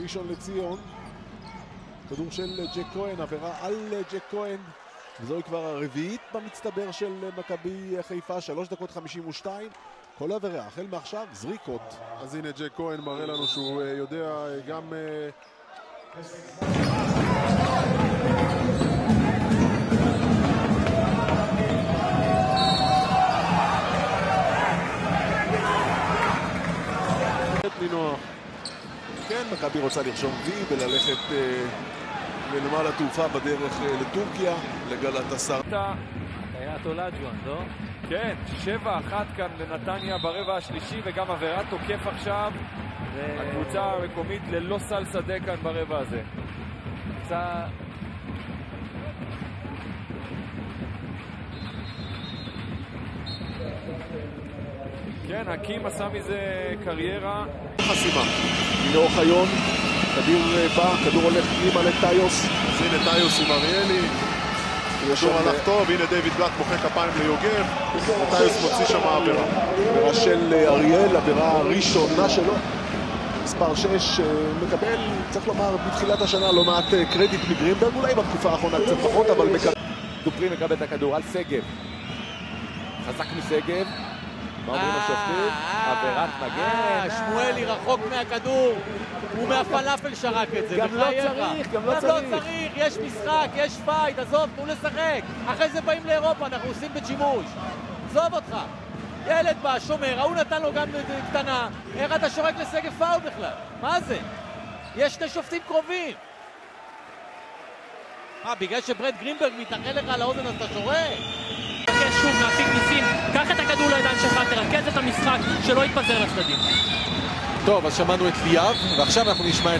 ראשון לציון. כדור של ג'ק כהן, עבירה על ג'ק כהן, וזוהי כבר הרביעית במצטבר של מכבי חיפה. 3 דקות 52. כל עבירה, החל מעכשיו, זריקות. אז הנה ג'ק כהן מראה לנו שהוא יודע גם... כן, מכבי רוצה לרשום וי וללכת לנמל התעופה בדרך לטורקיה, לגלת הסר. היה תולג'ואן, לא? כן, 7-1 כאן לנתניה ברבע השלישי, וגם עבירת תוקף עכשיו. הקבוצה המקומית ללא סל שדה כאן ברבע הזה. כן, הקים עשה מזה קריירה. חסימה. הנה אוחיון, כדור הולך פנימה לטיוס. אז הנה טיוס עם אריאלי. כדור הלך טוב, הנה דיוויד בלאט מוחא כפיים ליוגב. טיוס מוציא שם עבירה. עבירה של אריאל, עבירה ראשונה שלו. מספר 6 מקבל, צריך לומר, בתחילת השנה לא מעט קרדיט מגרינברג, אולי בתקופה האחרונה קצת פחות, אבל דופרי מקבל את הכדור על סגב. חזק מסגב. מה אומרים השופטים? עבירת מגן. שמואלי רחוק מהכדור, הוא מהפלאפל שרק את זה. גם לא צריך. יש משחק, יש פייט, עזוב, תנו לשחק. אחרי זה באים לאירופה, אנחנו עושים בג'ימוש. עזוב אותך. ילד בא, שומר, ההוא נתן לו גם קטנה. איך אתה שורק לסגב פאול בכלל? מה זה? יש 2 שופטים קרובים. בגלל שברד גרינברג מתנחל לך על האוזן אז אתה שורק? שוב, נעסיק ניסים, קח את הכדור לידיים שלך, תרכז את המשחק, שלא יתפזר לצדדים. טוב, אז שמענו את ליאב, ועכשיו אנחנו נשמע את...